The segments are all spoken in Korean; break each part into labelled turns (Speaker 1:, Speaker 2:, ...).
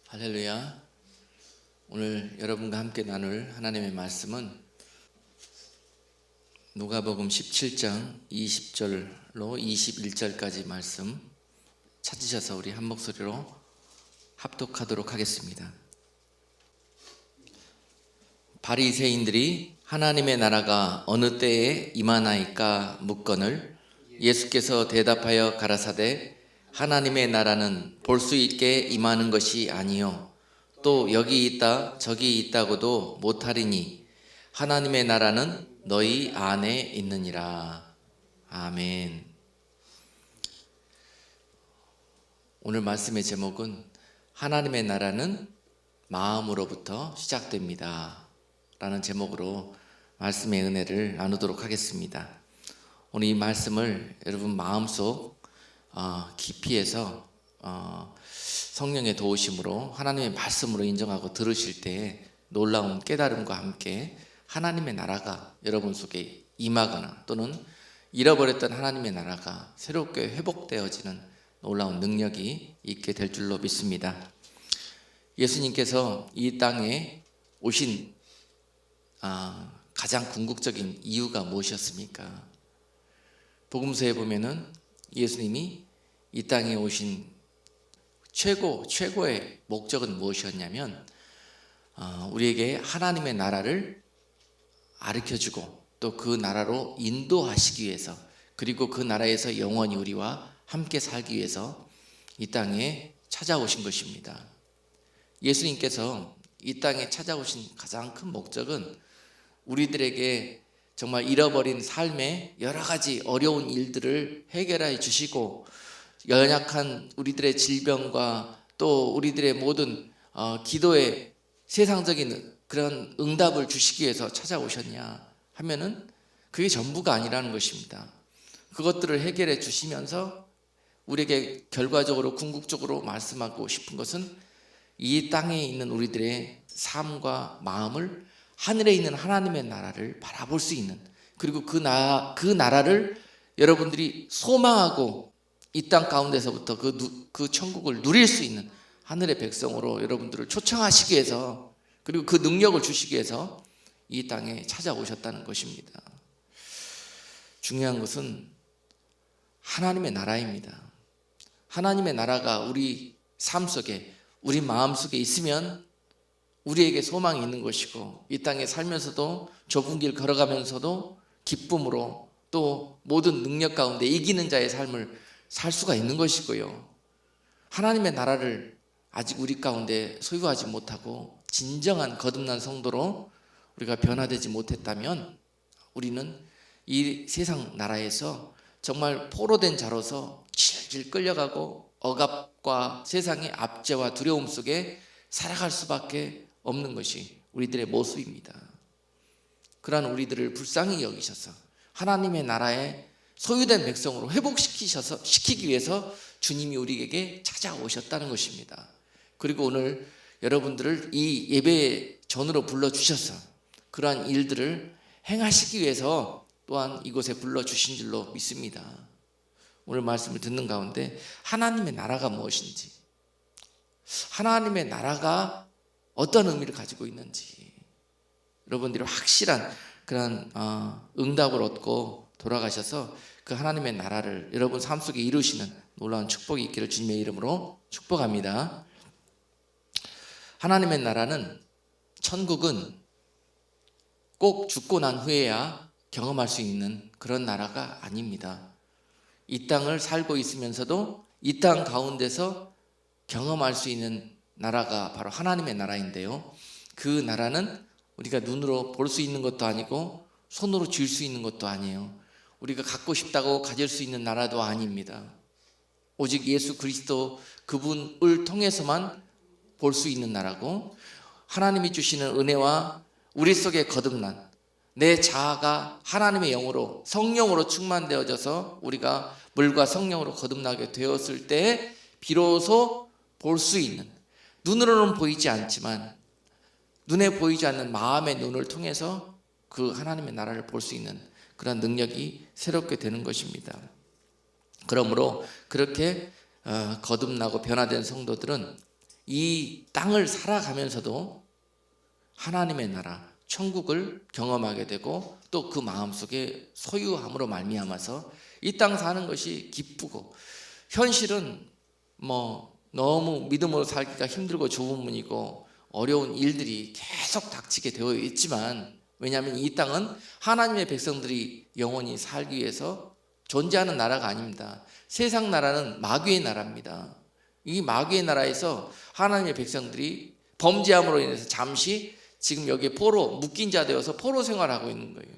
Speaker 1: 할렐루야. 오늘 여러분과 함께 나눌 하나님의 말씀은 누가복음 17장 20절로 21절까지 말씀 찾으셔서 우리 한 목소리로 합독하도록 하겠습니다. 바리새인들이 하나님의 나라가 어느 때에 임하나이까 묻거늘 예수께서 대답하여 가라사대 하나님의 나라는 볼 수 있게 임하는 것이 아니요 또 여기 있다 저기 있다고도 못하리니 하나님의 나라는 너희 안에 있느니라. 아멘. 오늘 말씀의 제목은 하나님의 나라는 마음으로부터 시작됩니다 라는 제목으로 말씀의 은혜를 나누도록 하겠습니다. 오늘 이 말씀을 여러분 마음속 깊이에서 성령의 도우심으로 하나님의 말씀으로 인정하고 들으실 때 놀라운 깨달음과 함께 하나님의 나라가 여러분 속에 임하거나 또는 잃어버렸던 하나님의 나라가 새롭게 회복되어지는 놀라운 능력이 있게 될 줄로 믿습니다. 예수님께서 이 땅에 오신 가장 궁극적인 이유가 무엇이었습니까? 복음서에 보면은 예수님이 이 땅에 오신 최고의 목적은 무엇이었냐면 우리에게 하나님의 나라를 가르쳐주고 또 그 나라로 인도하시기 위해서, 그리고 그 나라에서 영원히 우리와 함께 살기 위해서 이 땅에 찾아오신 것입니다. 예수님께서 이 땅에 찾아오신 가장 큰 목적은 우리들에게 정말 잃어버린 삶의 여러 가지 어려운 일들을 해결해 주시고 연약한 우리들의 질병과 또 우리들의 모든 기도에 세상적인 그런 응답을 주시기 위해서 찾아오셨냐 하면은 그게 전부가 아니라는 것입니다. 그것들을 해결해 주시면서 우리에게 결과적으로 궁극적으로 말씀하고 싶은 것은 이 땅에 있는 우리들의 삶과 마음을 하늘에 있는 하나님의 나라를 바라볼 수 있는, 그리고 그 나라를 여러분들이 소망하고 이 땅 가운데서부터 그 천국을 누릴 수 있는 하늘의 백성으로 여러분들을 초청하시기 위해서, 그리고 그 능력을 주시기 위해서 이 땅에 찾아오셨다는 것입니다. 중요한 것은 하나님의 나라입니다. 하나님의 나라가 우리 삶 속에, 우리 마음 속에 있으면 우리에게 소망이 있는 것이고, 이 땅에 살면서도 좁은 길 걸어가면서도 기쁨으로 또 모든 능력 가운데 이기는 자의 삶을 살 수가 있는 것이고요. 하나님의 나라를 아직 우리 가운데 소유하지 못하고 진정한 거듭난 성도로 우리가 변화되지 못했다면 우리는 이 세상 나라에서 정말 포로된 자로서 질질 끌려가고 억압과 세상의 압제와 두려움 속에 살아갈 수밖에 없는 것이 우리들의 모습입니다. 그러한 우리들을 불쌍히 여기셔서 하나님의 나라에 소유된 백성으로 시키기 위해서 주님이 우리에게 찾아오셨다는 것입니다. 그리고 오늘 여러분들을 이 예배의 전으로 불러주셔서 그러한 일들을 행하시기 위해서 또한 이곳에 불러주신 줄로 믿습니다. 오늘 말씀을 듣는 가운데 하나님의 나라가 무엇인지, 하나님의 나라가 어떤 의미를 가지고 있는지 여러분들이 확실한 그런 응답을 얻고 돌아가셔서 그 하나님의 나라를 여러분 삶 속에 이루시는 놀라운 축복이 있기를 주님의 이름으로 축복합니다. 하나님의 나라는, 천국은 꼭 죽고 난 후에야 경험할 수 있는 그런 나라가 아닙니다. 이 땅을 살고 있으면서도 이 땅 가운데서 경험할 수 있는 나라가 바로 하나님의 나라인데요, 그 나라는 우리가 눈으로 볼 수 있는 것도 아니고 손으로 쥘 수 있는 것도 아니에요. 우리가 갖고 싶다고 가질 수 있는 나라도 아닙니다. 오직 예수 그리스도 그분을 통해서만 볼 수 있는 나라고, 하나님이 주시는 은혜와 우리 속에 거듭난 내 자아가 하나님의 영으로, 성령으로 충만되어져서 우리가 물과 성령으로 거듭나게 되었을 때 비로소 볼 수 있는, 눈으로는 보이지 않지만 눈에 보이지 않는 마음의 눈을 통해서 그 하나님의 나라를 볼 수 있는 그런 능력이 새롭게 되는 것입니다. 그러므로 그렇게 거듭나고 변화된 성도들은 이 땅을 살아가면서도 하나님의 나라, 천국을 경험하게 되고 또 그 마음속에 소유함으로 말미암아서 이 땅 사는 것이 기쁘고, 현실은 너무 믿음으로 살기가 힘들고 좁은 문이고 어려운 일들이 계속 닥치게 되어 있지만, 왜냐하면 이 땅은 하나님의 백성들이 영원히 살기 위해서 존재하는 나라가 아닙니다. 세상 나라는 마귀의 나라입니다. 이 마귀의 나라에서 하나님의 백성들이 범죄함으로 인해서 잠시 지금 여기에 포로 묶인 자 되어서 포로 생활하고 있는 거예요.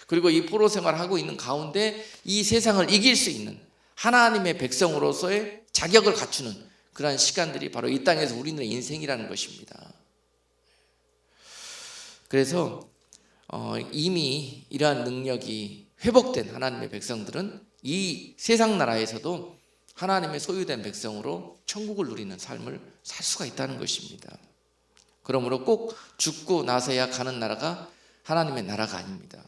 Speaker 1: 그리고 이 포로 생활하고 있는 가운데 이 세상을 이길 수 있는 하나님의 백성으로서의 자격을 갖추는 그러한 시간들이 바로 이 땅에서 우리는 인생이라는 것입니다. 그래서 이미 이러한 능력이 회복된 하나님의 백성들은 이 세상 나라에서도 하나님의 소유된 백성으로 천국을 누리는 삶을 살 수가 있다는 것입니다. 그러므로 꼭 죽고 나서야 가는 나라가 하나님의 나라가 아닙니다.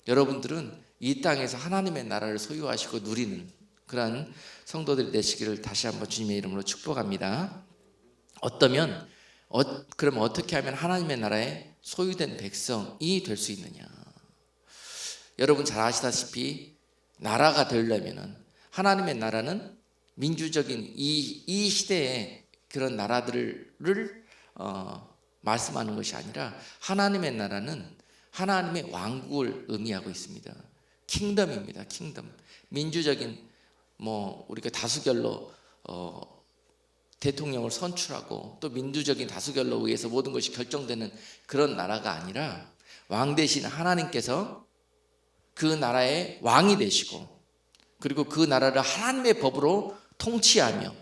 Speaker 1: 여러분들은 이 땅에서 하나님의 나라를 소유하시고 누리는 그러한 성도들이 되시기를 다시 한번 주님의 이름으로 축복합니다. 그럼 어떻게 하면 하나님의 나라에 소유된 백성이 될 수 있느냐? 여러분 잘 아시다시피 나라가 되려면, 하나님의 나라는 민주적인 이 시대의 그런 나라들을 말씀하는 것이 아니라, 하나님의 나라는 하나님의 왕국을 의미하고 있습니다. 킹덤입니다. 킹덤. 민주적인 우리가 다수결로 대통령을 선출하고 또 민주적인 다수결로 의해서 모든 것이 결정되는 그런 나라가 아니라, 왕 대신 하나님께서 그 나라의 왕이 되시고, 그리고 그 나라를 하나님의 법으로 통치하며,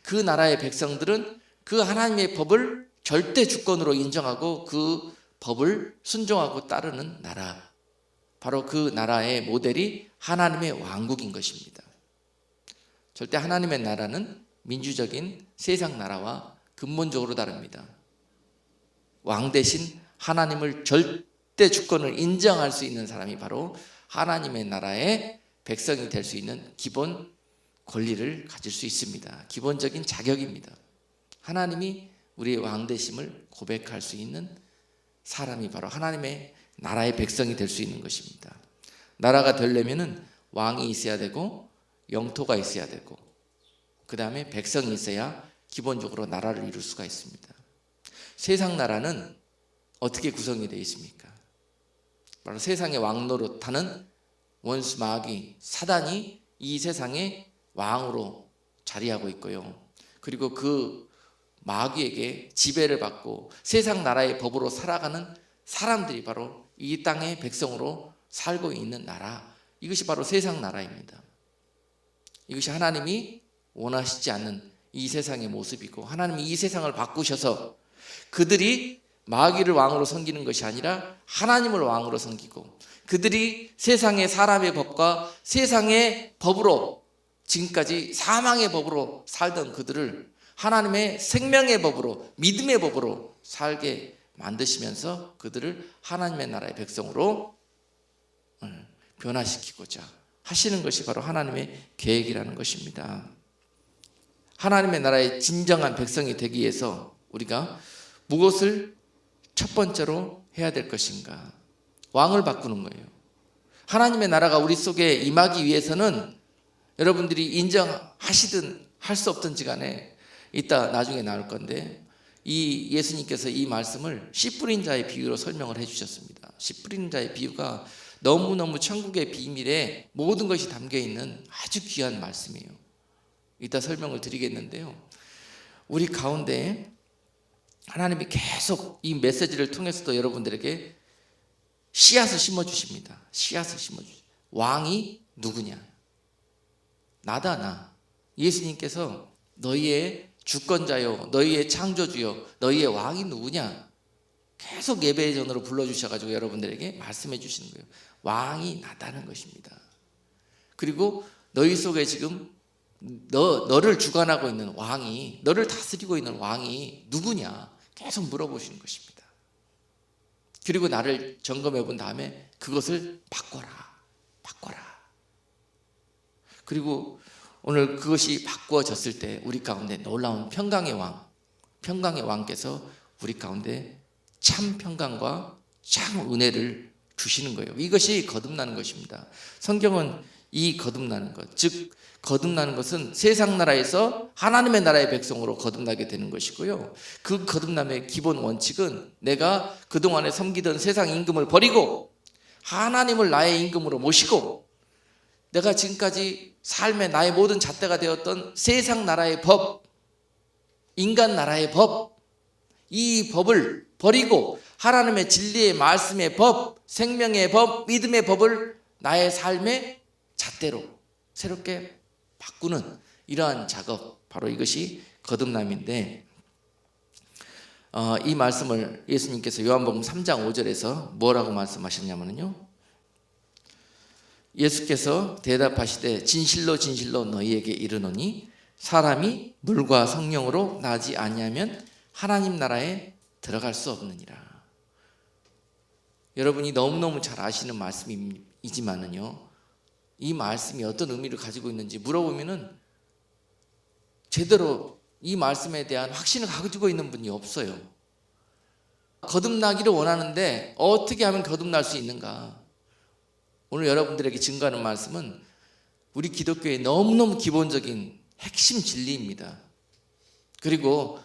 Speaker 1: 그 나라의 백성들은 그 하나님의 법을 절대 주권으로 인정하고 그 법을 순종하고 따르는 나라, 바로 그 나라의 모델이 하나님의 왕국인 것입니다. 절대 하나님의 나라는 민주적인 세상 나라와 근본적으로 다릅니다. 왕 대신 하나님을 절대 주권을 인정할 수 있는 사람이 바로 하나님의 나라의 백성이 될 수 있는 기본 권리를 가질 수 있습니다. 기본적인 자격입니다. 하나님이 우리의 왕 되심을 고백할 수 있는 사람이 바로 하나님의 나라의 백성이 될 수 있는 것입니다. 나라가 되려면은 왕이 있어야 되고 영토가 있어야 되고 그 다음에 백성이 있어야 기본적으로 나라를 이룰 수가 있습니다. 세상 나라는 어떻게 구성이 되어 있습니까? 바로 세상의 왕노릇하는 원수 마귀 사단이 이 세상의 왕으로 자리하고 있고요. 그리고 그 마귀에게 지배를 받고 세상 나라의 법으로 살아가는 사람들이 바로 이 땅의 백성으로 살고 있는 나라, 이것이 바로 세상 나라입니다. 이것이 하나님이 원하시지 않는 이 세상의 모습이고, 하나님이 이 세상을 바꾸셔서 그들이 마귀를 왕으로 섬기는 것이 아니라 하나님을 왕으로 섬기고, 그들이 세상의 사람의 법과 세상의 법으로, 지금까지 사망의 법으로 살던 그들을 하나님의 생명의 법으로, 믿음의 법으로 살게 만드시면서 그들을 하나님의 나라의 백성으로 변화시키고자 하시는 것이 바로 하나님의 계획이라는 것입니다. 하나님의 나라의 진정한 백성이 되기 위해서 우리가 무엇을 첫 번째로 해야 될 것인가? 왕을 바꾸는 거예요. 하나님의 나라가 우리 속에 임하기 위해서는 여러분들이 인정하시든 할 수 없든지 간에 이따 나중에 나올 건데, 이 예수님께서 이 말씀을 씨 뿌린 자의 비유로 설명을 해주셨습니다. 씨 뿌린 자의 비유가 너무너무 천국의 비밀에 모든 것이 담겨있는 아주 귀한 말씀이에요. 이따 설명을 드리겠는데요, 우리 가운데 하나님이 계속 이 메시지를 통해서도 여러분들에게 씨앗을 심어주십니다. 씨앗을 심어주십니다. 왕이 누구냐? 나다, 나. 예수님께서 너희의 주권자요, 너희의 창조주요, 너희의 왕이 누구냐? 계속 예배의 전으로 불러주셔가지고 여러분들에게 말씀해 주시는 거예요. 왕이 나다는 것입니다. 그리고 너희 속에 지금 너를 주관하고 있는 왕이, 너를 다스리고 있는 왕이 누구냐? 계속 물어보시는 것입니다. 그리고 나를 점검해 본 다음에 그것을 바꿔라. 그리고 오늘 그것이 바꾸어졌을 때 우리 가운데 놀라운 평강의 왕께서 우리 가운데 참 평강과 참 은혜를 주시는 거예요. 이것이 거듭나는 것입니다. 성경은 이 거듭나는 것, 즉 거듭나는 것은 세상 나라에서 하나님의 나라의 백성으로 거듭나게 되는 것이고요. 그 거듭남의 기본 원칙은 내가 그동안에 섬기던 세상 임금을 버리고 하나님을 나의 임금으로 모시고 내가 지금까지 삶의 나의 모든 잣대가 되었던 세상 나라의 법, 인간 나라의 법, 이 법을 버리고 하나님의 진리의 말씀의 법, 생명의 법, 믿음의 법을 나의 삶의 잣대로 새롭게 바꾸는 이러한 작업, 바로 이것이 거듭남인데, 이 말씀을 예수님께서 요한복음 3장 5절에서 뭐라고 말씀하셨냐면요, 예수께서 대답하시되 진실로 진실로 너희에게 이르노니 사람이 물과 성령으로 나지 아니하면 하나님 나라에 들어갈 수 없느니라. 여러분이 너무너무 잘 아시는 말씀이지만은요, 이 말씀이 어떤 의미를 가지고 있는지 물어보면은 제대로 이 말씀에 대한 확신을 가지고 있는 분이 없어요. 거듭나기를 원하는데 어떻게 하면 거듭날 수 있는가? 오늘 여러분들에게 증거하는 말씀은 우리 기독교의 너무너무 기본적인 핵심 진리입니다. 그리고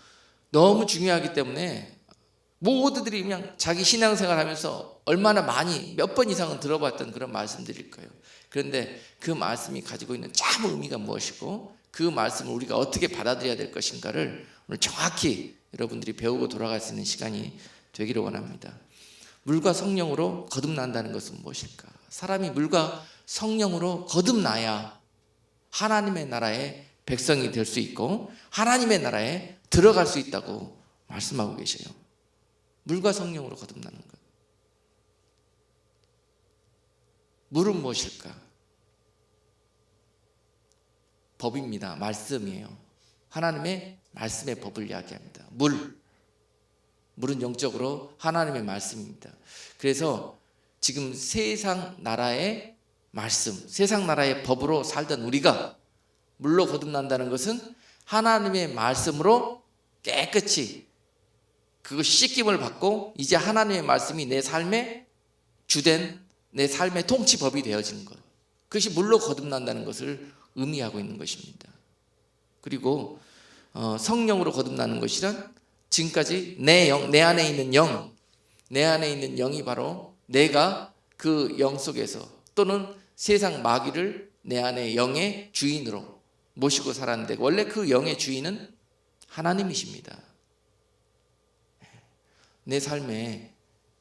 Speaker 1: 너무 중요하기 때문에 모두들이 그냥 자기 신앙생활 하면서 얼마나 많이 몇 번 이상은 들어봤던 그런 말씀들일 거예요. 그런데 그 말씀이 가지고 있는 참 의미가 무엇이고 그 말씀을 우리가 어떻게 받아들여야 될 것인가를 오늘 정확히 여러분들이 배우고 돌아갈 수 있는 시간이 되기를 원합니다. 물과 성령으로 거듭난다는 것은 무엇일까? 사람이 물과 성령으로 거듭나야 하나님의 나라의 백성이 될 수 있고 하나님의 나라에 들어갈 수 있다고 말씀하고 계셔요. 물과 성령으로 거듭나는 것. 물은 무엇일까? 법입니다. 말씀이에요. 하나님의 말씀의 법을 이야기합니다. 물은 영적으로 하나님의 말씀입니다. 그래서 지금 세상 나라의 말씀, 세상 나라의 법으로 살던 우리가 물로 거듭난다는 것은 하나님의 말씀으로 깨끗이 그것이 씻김을 받고 이제 하나님의 말씀이 내 삶의 주된 내 삶의 통치법이 되어지는 것, 그것이 물로 거듭난다는 것을 의미하고 있는 것입니다. 그리고 성령으로 거듭나는 것이란 지금까지 내 안에 있는 영, 내 안에 있는 영이 바로 내가 그 영 속에서 또는 세상 마귀를 내 안에 영의 주인으로 모시고 살았는데 원래 그 영의 주인은 하나님이십니다. 내 삶에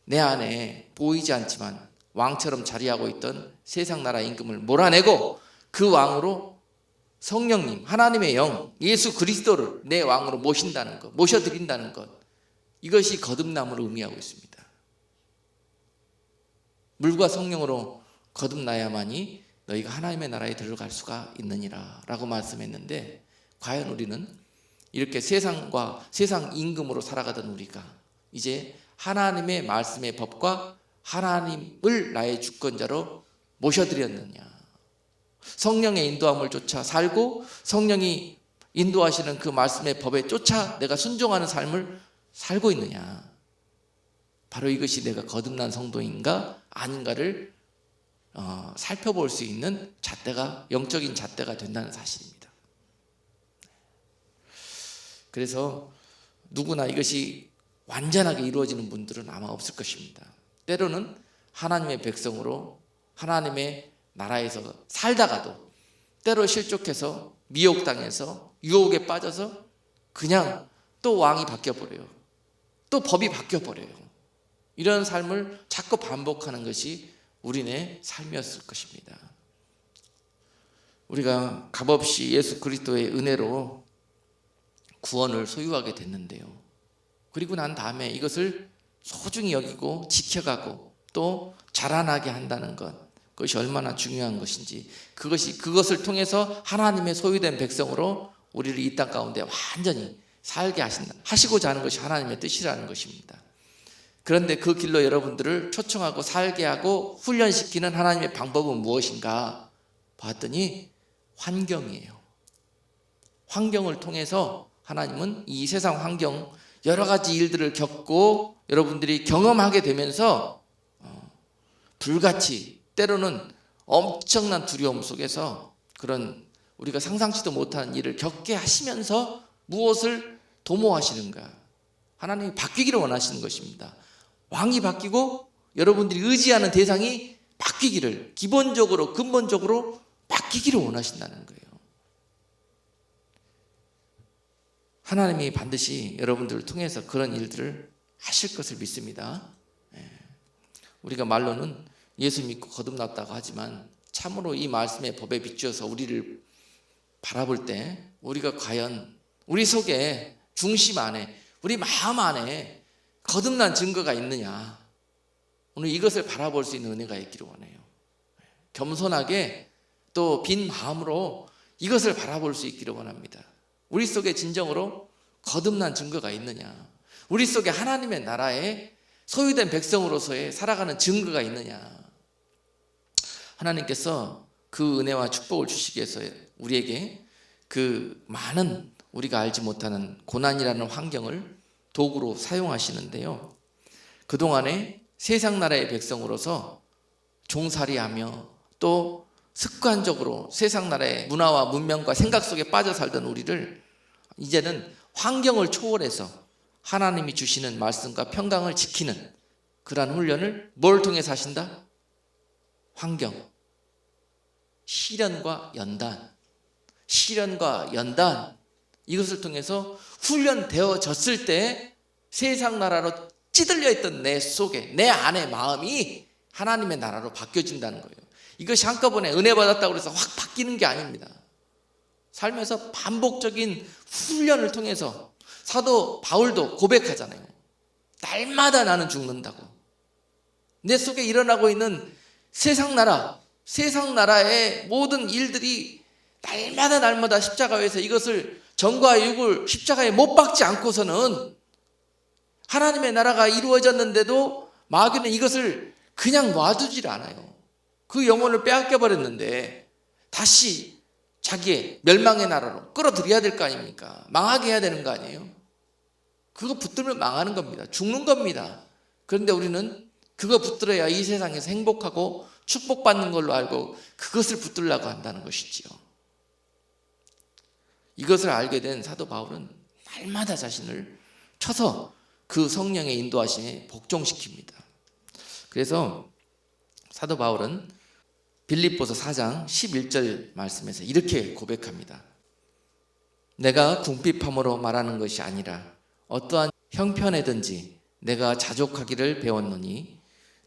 Speaker 1: 내 안에 보이지 않지만 왕처럼 자리하고 있던 세상 나라 임금을 몰아내고 그 왕으로 성령님, 하나님의 영, 예수 그리스도를 내 왕으로 모신다는 것, 모셔드린다는 것, 이것이 거듭남을 의미하고 있습니다. 물과 성령으로 거듭나야만이 너희가 하나님의 나라에 들어갈 수가 있느니라 라고 말씀했는데, 과연 우리는 이렇게 세상과 세상 임금으로 살아가던 우리가 이제 하나님의 말씀의 법과 하나님을 나의 주권자로 모셔드렸느냐, 성령의 인도함을 쫓아 살고 성령이 인도하시는 그 말씀의 법에 쫓아 내가 순종하는 삶을 살고 있느냐, 바로 이것이 내가 거듭난 성도인가 아닌가를 살펴볼 수 있는 잣대가, 영적인 잣대가 된다는 사실입니다. 그래서 누구나 이것이 완전하게 이루어지는 분들은 아마 없을 것입니다. 때로는 하나님의 백성으로 하나님의 나라에서 살다가도 때로 실족해서 미혹당해서 유혹에 빠져서 그냥 또 왕이 바뀌어버려요. 또 법이 바뀌어버려요. 이런 삶을 자꾸 반복하는 것이 우리네 삶이었을 것입니다. 우리가 값없이 예수 그리스도의 은혜로 구원을 소유하게 됐는데요, 그리고 난 다음에 이것을 소중히 여기고 지켜가고 또 자라나게 한다는 것, 그것이 얼마나 중요한 것인지, 그것을 통해서 하나님의 소유된 백성으로 우리를 이 땅 가운데 완전히 살게 하시고자 하는 것이 하나님의 뜻이라는 것입니다. 그런데 그 길로 여러분들을 초청하고 살게 하고 훈련시키는 하나님의 방법은 무엇인가 봤더니 환경이에요. 환경을 통해서 하나님은 이 세상 환경 여러 가지 일들을 겪고 여러분들이 경험하게 되면서 불같이 때로는 엄청난 두려움 속에서 그런 우리가 상상치도 못한 일을 겪게 하시면서 무엇을 도모하시는가? 하나님이 바뀌기를 원하시는 것입니다. 왕이 바뀌고 여러분들이 의지하는 대상이 바뀌기를, 기본적으로 근본적으로 바뀌기를 원하신다는 거예요. 하나님이 반드시 여러분들을 통해서 그런 일들을 하실 것을 믿습니다. 우리가 말로는 예수 믿고 거듭났다고 하지만 참으로 이 말씀의 법에 비추어서 우리를 바라볼 때 우리가 과연 우리 속에 중심 안에 우리 마음 안에 거듭난 증거가 있느냐, 오늘 이것을 바라볼 수 있는 은혜가 있기를 원해요. 겸손하게 또 빈 마음으로 이것을 바라볼 수 있기를 원합니다. 우리 속에 진정으로 거듭난 증거가 있느냐, 우리 속에 하나님의 나라에 소유된 백성으로서의 살아가는 증거가 있느냐. 하나님께서 그 은혜와 축복을 주시기 위해서 우리에게 그 많은 우리가 알지 못하는 고난이라는 환경을 도구로 사용하시는데요, 그동안에 세상 나라의 백성으로서 종살이하며 또 습관적으로 세상 나라의 문화와 문명과 생각 속에 빠져 살던 우리를 이제는 환경을 초월해서 하나님이 주시는 말씀과 평강을 지키는 그러한 훈련을 뭘 통해서 하신다? 환경, 시련과 연단, 이것을 통해서 훈련되어졌을 때 세상 나라로 찌들려 있던 내 속에, 내 안의 마음이 하나님의 나라로 바뀌어진다는 거예요. 이것이 한꺼번에 은혜 받았다고 해서 확 바뀌는 게 아닙니다. 삶에서 반복적인 훈련을 통해서 사도 바울도 고백하잖아요. 날마다 나는 죽는다고. 내 속에 일어나고 있는 세상 나라의 모든 일들이 날마다 십자가에서 이것을 전과 육을 십자가에 못 박지 않고서는 하나님의 나라가 이루어졌는데도 마귀는 이것을 그냥 놔두질 않아요. 그 영혼을 빼앗겨 버렸는데 다시 자기의 멸망의 나라로 끌어들여야 될 거 아닙니까? 망하게 해야 되는 거 아니에요? 그거 붙들면 망하는 겁니다. 죽는 겁니다. 그런데 우리는 그거 붙들어야 이 세상에서 행복하고 축복받는 걸로 알고 그것을 붙들려고 한다는 것이지요. 이것을 알게 된 사도 바울은 날마다 자신을 쳐서 그 성령의 인도하심에 복종시킵니다. 그래서 사도 바울은 빌립보서 4장 11절 말씀에서 이렇게 고백합니다. 내가 궁핍함으로 말하는 것이 아니라 어떠한 형편에든지 내가 자족하기를 배웠노니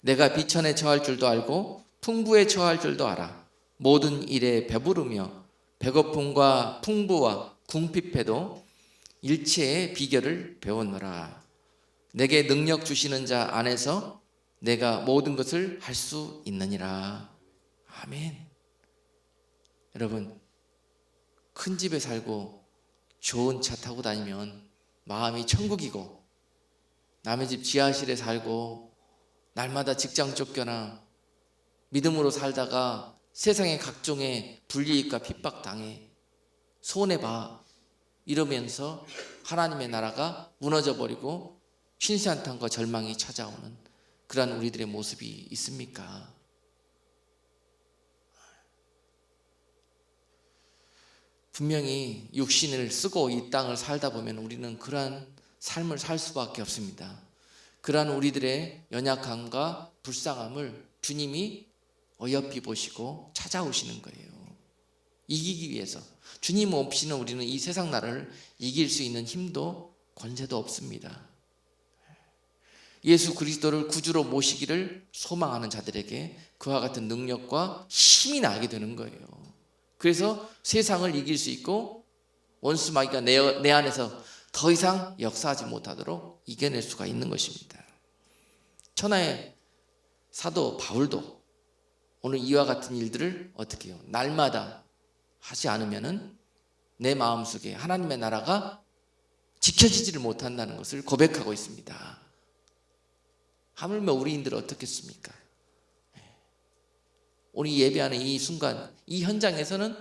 Speaker 1: 내가 비천에 처할 줄도 알고 풍부에 처할 줄도 알아. 모든 일에 배부르며 배고픔과 풍부와 궁핍해도 일체의 비결을 배웠노라. 내게 능력 주시는 자 안에서 내가 모든 것을 할 수 있느니라. 아멘. 여러분, 큰 집에 살고 좋은 차 타고 다니면 마음이 천국이고, 남의 집 지하실에 살고 날마다 직장 쫓겨나 믿음으로 살다가 세상의 각종의 불이익과 핍박당해 손해봐 이러면서 하나님의 나라가 무너져 버리고 신세한탄과 절망이 찾아오는 그러한 우리들의 모습이 있습니까? 분명히 육신을 쓰고 이 땅을 살다 보면 우리는 그러한 삶을 살 수밖에 없습니다. 그러한 우리들의 연약함과 불쌍함을 주님이 어여삐 보시고 찾아오시는 거예요. 이기기 위해서. 주님 없이는 우리는 이 세상 나라를 이길 수 있는 힘도 권세도 없습니다. 예수 그리스도를 구주로 모시기를 소망하는 자들에게 그와 같은 능력과 힘이 나게 되는 거예요. 그래서 세상을 이길 수 있고 원수 마귀가 내 안에서 더 이상 역사하지 못하도록 이겨낼 수가 있는 것입니다. 천하의 사도 바울도 오늘 이와 같은 일들을 어떻게 해요? 날마다 하지 않으면은 내 마음속에 하나님의 나라가 지켜지지를 못한다는 것을 고백하고 있습니다. 하물며 우리인들은 어떻겠습니까? 오늘 예배하는 이 순간, 이 현장에서는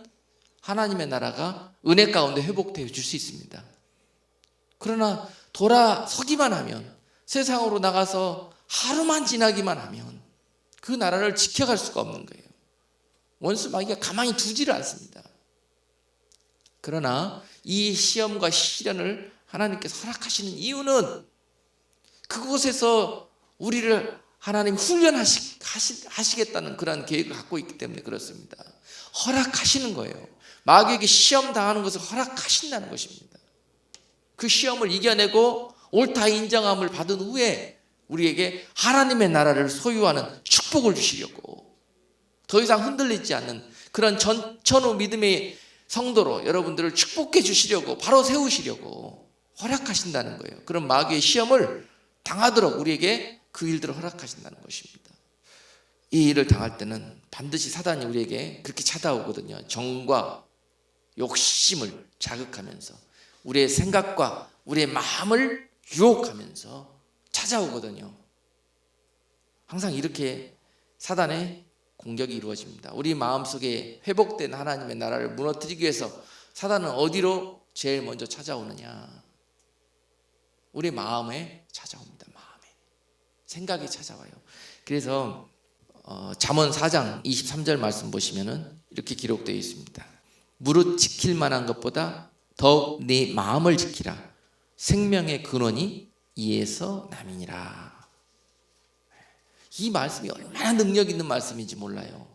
Speaker 1: 하나님의 나라가 은혜 가운데 회복되어 줄 수 있습니다. 그러나 돌아서기만 하면, 세상으로 나가서 하루만 지나기만 하면 그 나라를 지켜갈 수가 없는 거예요. 원수 마귀가 가만히 두지를 않습니다. 그러나 이 시험과 시련을 하나님께서 허락하시는 이유는 그곳에서 우리를 하나님 훈련하시겠다는 그런 계획을 갖고 있기 때문에 그렇습니다. 허락하시는 거예요. 마귀에게 시험 당하는 것을 허락하신다는 것입니다. 그 시험을 이겨내고 옳다 인정함을 받은 후에 우리에게 하나님의 나라를 소유하는 축복을 주시려고, 더 이상 흔들리지 않는 그런 전후 믿음의 성도로 여러분들을 축복해 주시려고, 바로 세우시려고 허락하신다는 거예요. 그런 마귀의 시험을 당하도록 우리에게 그 일들을 허락하신다는 것입니다. 이 일을 당할 때는 반드시 사단이 우리에게 그렇게 찾아오거든요. 정과 욕심을 자극하면서 우리의 생각과 우리의 마음을 유혹하면서 찾아오거든요. 항상 이렇게 사단의 공격이 이루어집니다. 우리 마음속에 회복된 하나님의 나라를 무너뜨리기 위해서 사단은 어디로 제일 먼저 찾아오느냐? 우리 마음에 찾아옵니다. 마음에. 생각이 찾아와요. 그래서 잠언 4장 23절 말씀 보시면은 이렇게 기록되어 있습니다. 무릇 지킬 만한 것보다 더욱 네 마음을 지키라. 생명의 근원이 이에서 남이니라. 이 말씀이 얼마나 능력 있는 말씀인지 몰라요.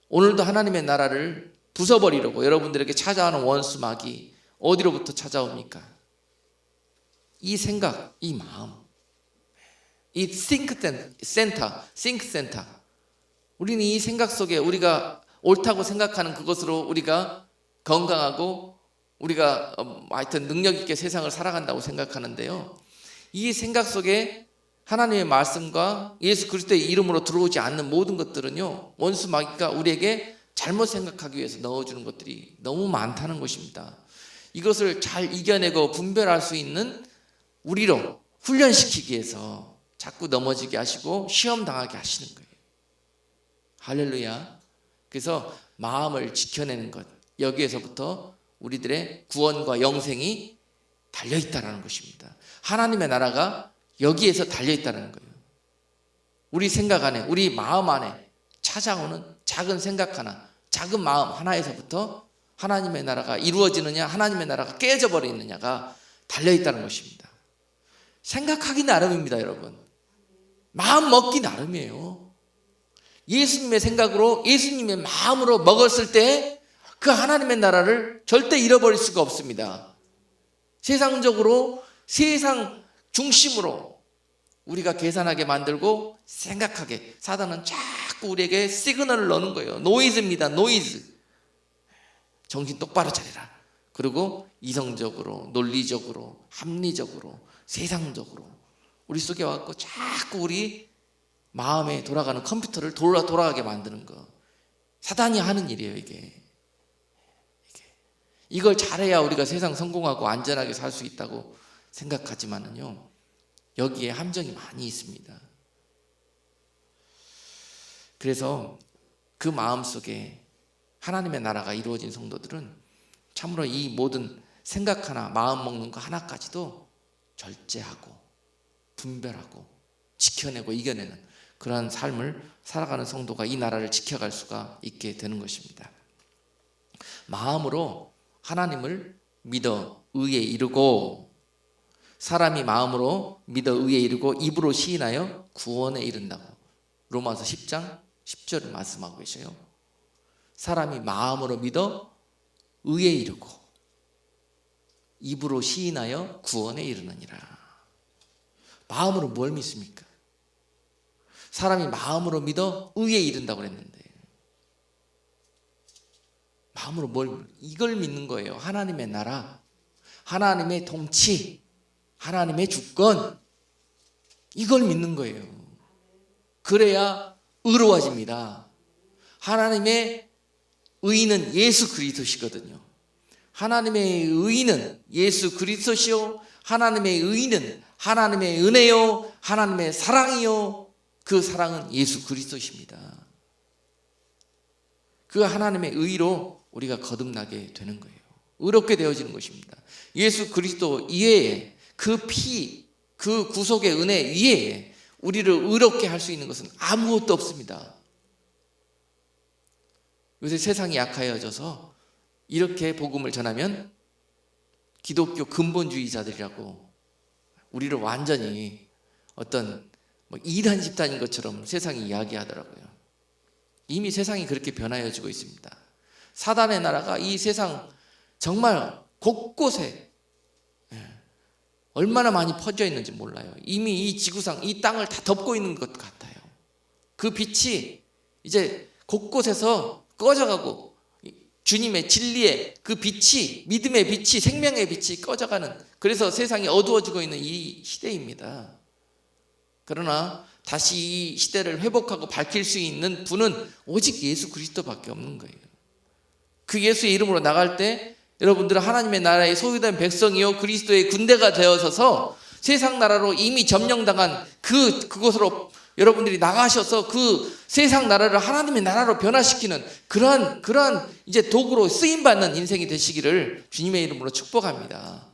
Speaker 1: 오늘도 하나님의 나라를 부숴버리려고 여러분들에게 찾아오는 원수 마귀 어디로부터 찾아옵니까? 이 생각, 이 마음, 이 think center. 우리는 이 생각 속에 우리가 옳다고 생각하는 그것으로 우리가 건강하고 우리가 하여튼 능력 있게 세상을 살아간다고 생각하는데요. 이 생각 속에 하나님의 말씀과 예수 그리스도의 이름으로 들어오지 않는 모든 것들은요, 원수 마귀가 우리에게 잘못 생각하기 위해서 넣어주는 것들이 너무 많다는 것입니다. 이것을 잘 이겨내고 분별할 수 있는 우리로 훈련시키기 위해서 자꾸 넘어지게 하시고 시험 당하게 하시는 거예요. 할렐루야. 그래서 마음을 지켜내는 것, 여기에서부터 우리들의 구원과 영생이 달려있다는 것입니다. 하나님의 나라가 여기에서 달려있다는 거예요. 우리 생각 안에, 우리 마음 안에 찾아오는 작은 생각 하나, 작은 마음 하나에서부터 하나님의 나라가 이루어지느냐, 하나님의 나라가 깨져버리느냐가 달려있다는 것입니다. 생각하기 나름입니다, 여러분. 마음 먹기 나름이에요. 예수님의 생각으로, 예수님의 마음으로 먹었을 때 그 하나님의 나라를 절대 잃어버릴 수가 없습니다. 세상적으로, 세상 중심으로 우리가 계산하게 만들고 생각하게, 사단은 자꾸 우리에게 시그널을 넣는 거예요. 노이즈입니다. 노이즈. 정신 똑바로 차리라. 그리고 이성적으로, 논리적으로, 합리적으로, 세상적으로 우리 속에 와서 자꾸 우리 마음에 돌아가는 컴퓨터를 돌아가게 만드는 거. 사단이 하는 일이에요, 이게. 이걸 잘해야 우리가 세상 성공하고 안전하게 살 수 있다고 생각하지만은요, 여기에 함정이 많이 있습니다. 그래서 그 마음속에 하나님의 나라가 이루어진 성도들은 참으로 이 모든 생각 하나, 마음 먹는 거 하나까지도 절제하고 분별하고 지켜내고 이겨내는 그러한 삶을 살아가는 성도가 이 나라를 지켜갈 수가 있게 되는 것입니다. 마음으로 하나님을 믿어 의에 이르고, 사람이 마음으로 믿어 의에 이르고 입으로 시인하여 구원에 이른다고 로마서 10장 10절을 말씀하고 계셔요. 사람이 마음으로 믿어 의에 이르고 입으로 시인하여 구원에 이르느니라. 마음으로 뭘 믿습니까? 사람이 마음으로 믿어 의에 이른다고 그랬는데, 마음으로 이걸 믿는 거예요. 하나님의 나라, 하나님의 통치, 하나님의 주권, 이걸 믿는 거예요. 그래야 의로워집니다. 하나님의 의는 예수 그리스도시거든요. 하나님의 의는 예수 그리스도시요, 하나님의 의는 하나님의 은혜요, 하나님의 사랑이요, 그 사랑은 예수 그리스도십니다. 그 하나님의 의로 우리가 거듭나게 되는 거예요. 의롭게 되어지는 것입니다. 예수 그리스도 이외에 그 피, 그 구속의 은혜 위에 우리를 의롭게 할 수 있는 것은 아무것도 없습니다. 요새 세상이 약하여져서 이렇게 복음을 전하면 기독교 근본주의자들이라고 우리를 완전히 어떤 이단 집단인 것처럼 세상이 이야기하더라고요. 이미 세상이 그렇게 변하여지고 있습니다. 사단의 나라가 이 세상 정말 곳곳에 얼마나 많이 퍼져 있는지 몰라요. 이미 이 지구상, 이 땅을 다 덮고 있는 것 같아요. 그 빛이 이제 곳곳에서 꺼져가고 주님의 진리의 그 빛이, 믿음의 빛이, 생명의 빛이 꺼져가는, 그래서 세상이 어두워지고 있는 이 시대입니다. 그러나 다시 이 시대를 회복하고 밝힐 수 있는 분은 오직 예수 그리스도밖에 없는 거예요. 그 예수의 이름으로 나갈 때 여러분들은 하나님의 나라의 소유된 백성이요 그리스도의 군대가 되어서서 세상 나라로 이미 점령당한 그곳으로 여러분들이 나가셔서 그 세상 나라를 하나님의 나라로 변화시키는 그러한 이제 도구로 쓰임 받는 인생이 되시기를 주님의 이름으로 축복합니다.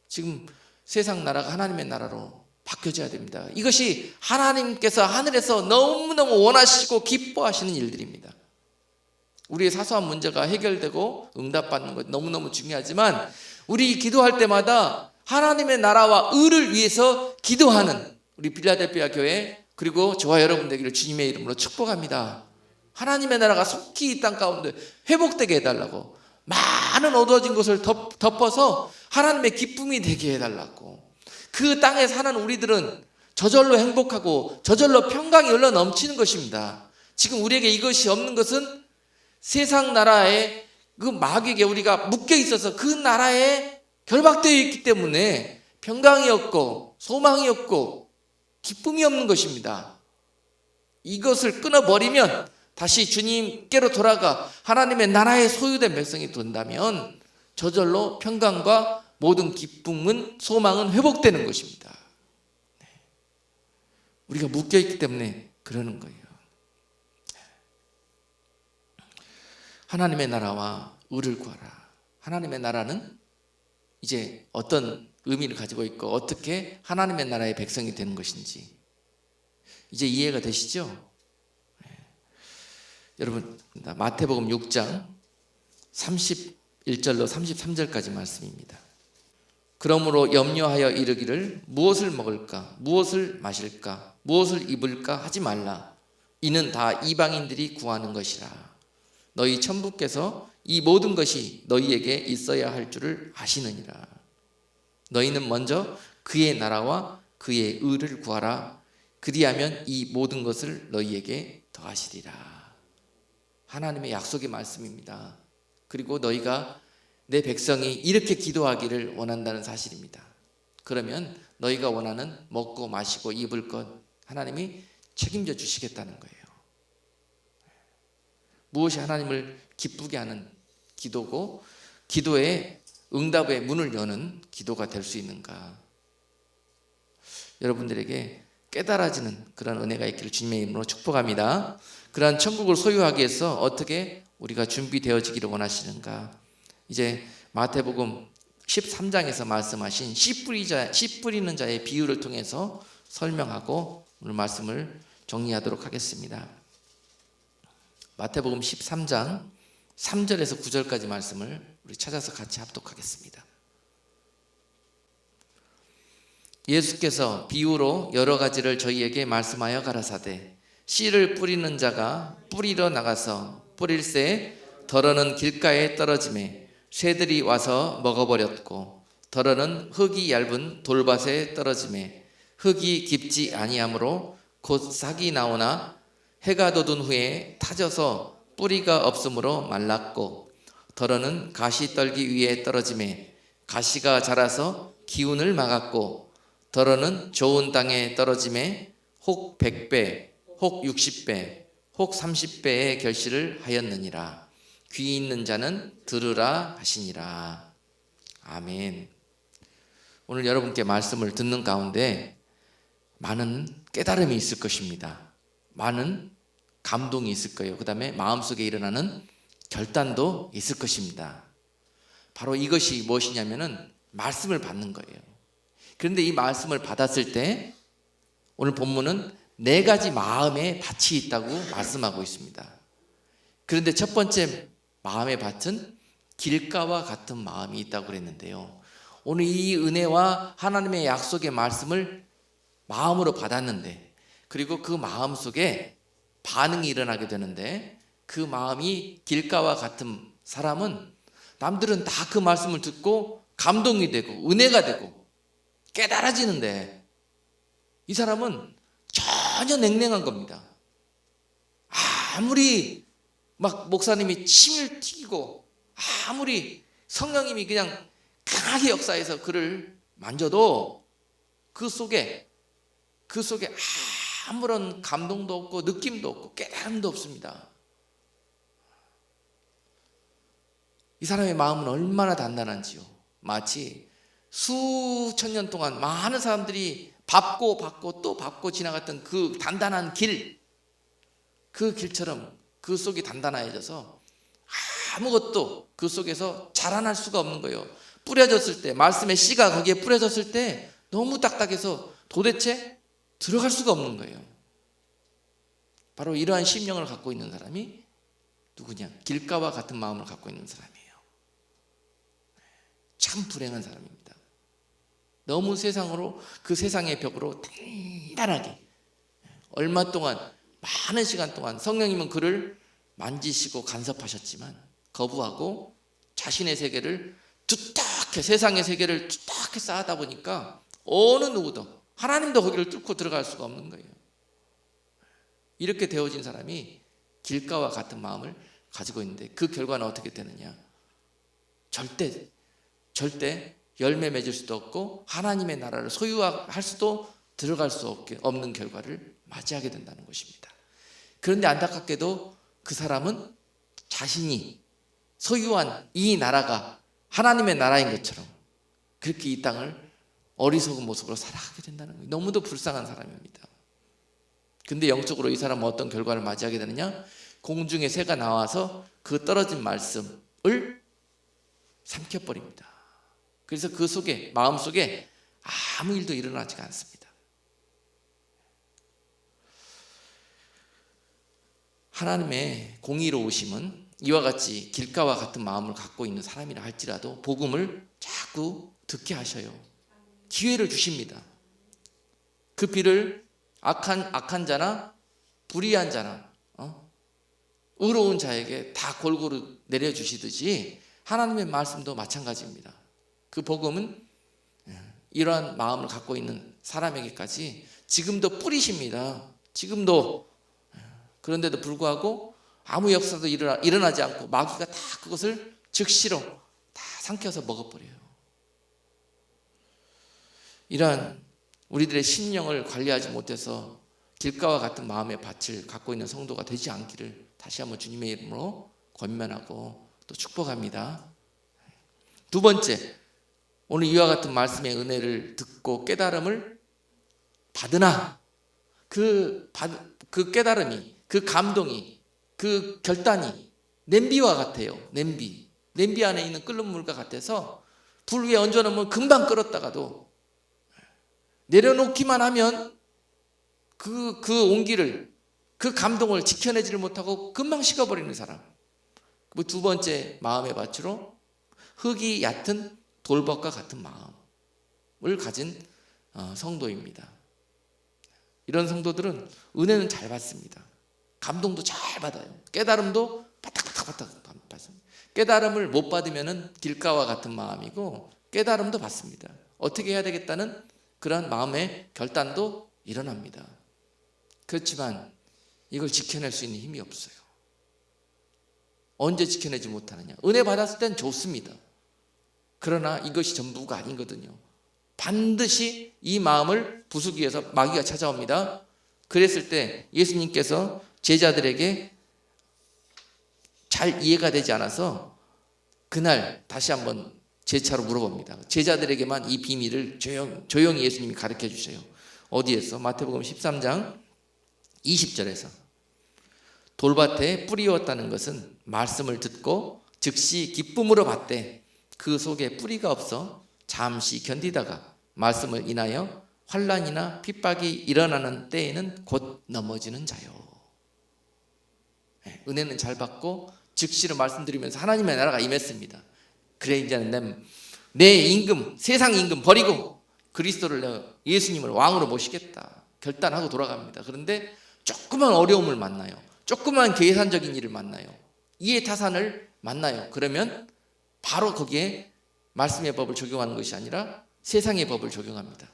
Speaker 1: 지금 세상 나라가 하나님의 나라로 바뀌어져야 됩니다. 이것이 하나님께서 하늘에서 너무너무 원하시고 기뻐하시는 일들입니다. 우리의 사소한 문제가 해결되고 응답받는 것 너무너무 중요하지만 우리 기도할 때마다 하나님의 나라와 의를 위해서 기도하는 우리 빌라델피아 교회 그리고 저와 여러분 되기를 주님의 이름으로 축복합니다. 하나님의 나라가 속히 이 땅 가운데 회복되게 해달라고, 많은 어두워진 것을 덮어서 하나님의 기쁨이 되게 해달라고, 그 땅에 사는 우리들은 저절로 행복하고 저절로 평강이 흘러 넘치는 것입니다. 지금 우리에게 이것이 없는 것은 세상 나라의 그 마귀에게 우리가 묶여 있어서 그 나라에 결박되어 있기 때문에 평강이 없고 소망이 없고 기쁨이 없는 것입니다. 이것을 끊어버리면 다시 주님께로 돌아가 하나님의 나라의 소유된 백성이 된다면 저절로 평강과 모든 기쁨은, 소망은 회복되는 것입니다. 우리가 묶여 있기 때문에 그러는 거예요. 하나님의 나라와 의를 구하라. 하나님의 나라는 이제 어떤 의미를 가지고 있고 어떻게 하나님의 나라의 백성이 되는 것인지 이제 이해가 되시죠? 여러분, 마태복음 6장 31절로 33절까지 말씀입니다. 그러므로 염려하여 이르기를 무엇을 먹을까, 무엇을 마실까, 무엇을 입을까 하지 말라. 이는 다 이방인들이 구하는 것이라. 너희 천부께서 이 모든 것이 너희에게 있어야 할 줄을 아시느니라. 너희는 먼저 그의 나라와 그의 의를 구하라. 그리하면 이 모든 것을 너희에게 더하시리라. 하나님의 약속의 말씀입니다. 그리고 너희가 내 백성이 이렇게 기도하기를 원한다는 사실입니다. 그러면 너희가 원하는 먹고 마시고 입을 것 하나님이 책임져 주시겠다는 거예요. 무엇이 하나님을 기쁘게 하는 기도고 기도의 응답의 문을 여는 기도가 될 수 있는가? 여러분들에게 깨달아지는 그런 은혜가 있기를 주님의 이름으로 축복합니다. 그러한 천국을 소유하기 위해서 어떻게 우리가 준비되어지기를 원하시는가? 이제 마태복음 13장에서 말씀하신 씨 뿌리는 자의 비유를 통해서 설명하고 오늘 말씀을 정리하도록 하겠습니다. 마태복음 13장 3절에서 9절까지 말씀을 우리 찾아서 같이 합독하겠습니다. 예수께서 비유로 여러 가지를 저희에게 말씀하여 가라사대 씨를 뿌리는 자가 뿌리러 나가서 뿌릴새 덜어는 길가에 떨어지매 새들이 와서 먹어버렸고 덜어는 흙이 얇은 돌밭에 떨어지매 흙이 깊지 아니하므로 곧 싹이 나오나 해가 돋은 후에 타져서 뿌리가 없으므로 말랐고 덜어는 가시떨기 위에 떨어지매 가시가 자라서 기운을 막았고 덜어는 좋은 땅에 떨어지매 혹 100배 혹 60배 혹 30배의 결실을 하였느니라. 귀 있는 자는 들으라 하시니라. 아멘. 오늘 여러분께 말씀을 듣는 가운데 많은 깨달음이 있을 것입니다. 많은 감동이 있을 거예요. 그 다음에 마음속에 일어나는 결단도 있을 것입니다. 바로 이것이 무엇이냐면은 말씀을 받는 거예요. 그런데 이 말씀을 받았을 때 오늘 본문은 4가지 마음의 밭이 있다고 말씀하고 있습니다. 그런데 첫 번째 마음의 밭은 길가와 같은 마음이 있다고 그랬는데요. 오늘 이 은혜와 하나님의 약속의 말씀을 마음으로 받았는데, 그리고 그 마음 속에 반응이 일어나게 되는데, 그 마음이 길가와 같은 사람은 남들은 다 그 말씀을 듣고 감동이 되고 은혜가 되고 깨달아지는데, 이 사람은 전혀 냉랭한 겁니다. 아무리 막 목사님이 침을 튀기고 아무리 성령님이 그냥 강하게 역사해서 그를 만져도 그 속에 아무런 감동도 없고 느낌도 없고 깨달음도 없습니다. 이 사람의 마음은 얼마나 단단한지요. 마치 수천 년 동안 많은 사람들이 밟고 또 밟고 지나갔던 그 단단한 길, 그 길처럼 그 속이 단단해져서 아무것도 그 속에서 자라날 수가 없는 거예요. 뿌려졌을 때, 말씀의 씨가 거기에 뿌려졌을 때 너무 딱딱해서 도대체 들어갈 수가 없는 거예요. 바로 이러한 심령을 갖고 있는 사람이 누구냐? 길가와 같은 마음을 갖고 있는 사람이에요. 참 불행한 사람입니다. 너무 세상으로, 그 세상의 벽으로 단단하게 얼마 동안, 많은 시간 동안 성령님은 그를 만지시고 간섭하셨지만 거부하고 자신의 세계를 두텁게, 세상의 세계를 두텁게 쌓아다 보니까 어느 누구도, 하나님도 거기를 뚫고 들어갈 수가 없는 거예요. 이렇게 되어진 사람이 길가와 같은 마음을 가지고 있는데, 그 결과는 어떻게 되느냐? 절대 열매 맺을 수도 없고 하나님의 나라를 소유할 수도 들어갈 수 없는 결과를 맞이하게 된다는 것입니다. 그런데 안타깝게도 그 사람은 자신이 소유한 이 나라가 하나님의 나라인 것처럼 그렇게 이 땅을 어리석은 모습으로 살아가게 된다는 거예요. 너무도 불쌍한 사람입니다. 근데 영적으로 이 사람은 어떤 결과를 맞이하게 되느냐? 공중에 새가 나와서 그 떨어진 말씀을 삼켜버립니다. 그래서 그 속에, 마음 속에 아무 일도 일어나지가 않습니다. 하나님의 공의로우심은 이와 같이 길가와 같은 마음을 갖고 있는 사람이라 할지라도 복음을 자꾸 듣게 하셔요. 기회를 주십니다. 그 비를 악한 자나 불의한 자나 의로운 자에게 다 골고루 내려주시듯이 하나님의 말씀도 마찬가지입니다. 그 복음은 이러한 마음을 갖고 있는 사람에게까지 지금도 뿌리십니다. 지금도. 그런데도 불구하고 아무 역사도 일어나지 않고 마귀가 다 그것을 즉시로 다 삼켜서 먹어버려요. 이러한 우리들의 심령을 관리하지 못해서 길가와 같은 마음의 밭을 갖고 있는 성도가 되지 않기를 다시 한번 주님의 이름으로 권면하고 또 축복합니다. 두 번째, 오늘 이와 같은 말씀의 은혜를 듣고 깨달음을 받으나 그 깨달음이, 그 감동이, 그 결단이 냄비와 같아요. 냄비 안에 있는 끓는 물과 같아서 불 위에 얹어놓으면 금방 끓었다가도 내려놓기만 하면 그 온기를, 그 감동을 지켜내지를 못하고 금방 식어버리는 사람. 두 번째 마음의 밭으로 흙이 얕은 돌밭과 같은 마음을 가진 성도입니다. 이런 성도들은 은혜는 잘 받습니다. 감동도 잘 받아요. 깨달음도 바닥바닥 받습니다. 깨달음을 못 받으면 길가와 같은 마음이고 깨달음도 받습니다. 어떻게 해야 되겠다는 그런 마음의 결단도 일어납니다. 그렇지만 이걸 지켜낼 수 있는 힘이 없어요. 언제 지켜내지 못하느냐? 은혜 받았을 땐 좋습니다. 그러나 이것이 전부가 아니거든요. 반드시 이 마음을 부수기 위해서 마귀가 찾아옵니다. 그랬을 때 예수님께서 제자들에게 잘 이해가 되지 않아서 그날 다시 한번 재차로 물어봅니다. 제자들에게만 이 비밀을 조용히 예수님이 가르쳐 주세요. 어디에서? 마태복음 13장 20절에서 돌밭에 뿌리였다는 것은 말씀을 듣고 즉시 기쁨으로 받되 그 속에 뿌리가 없어 잠시 견디다가 말씀을 인하여 환난이나 핍박이 일어나는 때에는 곧 넘어지는 자요. 은혜는 잘 받고 즉시로 말씀드리면서 하나님의 나라가 임했습니다. 그래 이제는 내 임금, 세상 임금 버리고 그리스도를 내가 예수님을 왕으로 모시겠다 결단하고 돌아갑니다. 그런데 조그만 어려움을 만나요. 조그만 계산적인 일을 만나요. 이해타산을 만나요. 그러면 바로 거기에 말씀의 법을 적용하는 것이 아니라 세상의 법을 적용합니다.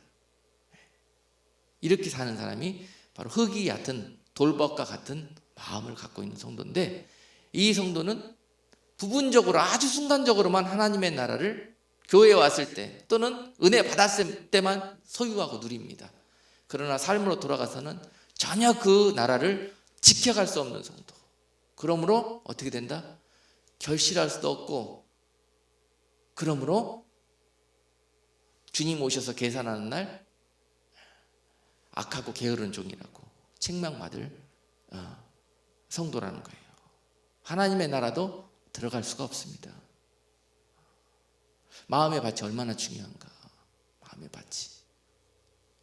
Speaker 1: 이렇게 사는 사람이 바로 흙이 얕은 돌밭과 같은 마음을 갖고 있는 성도인데, 이 성도는 부분적으로 아주 순간적으로만 하나님의 나라를 교회에 왔을 때 또는 은혜 받았을 때만 소유하고 누립니다. 그러나 삶으로 돌아가서는 전혀 그 나라를 지켜갈 수 없는 성도. 그러므로 어떻게 된다? 결실할 수도 없고, 그러므로 주님 오셔서 계산하는 날 악하고 게으른 종이라고 책망받을 성도라는 거예요. 하나님의 나라도 들어갈 수가 없습니다. 마음의 밭이 얼마나 중요한가. 마음의 밭이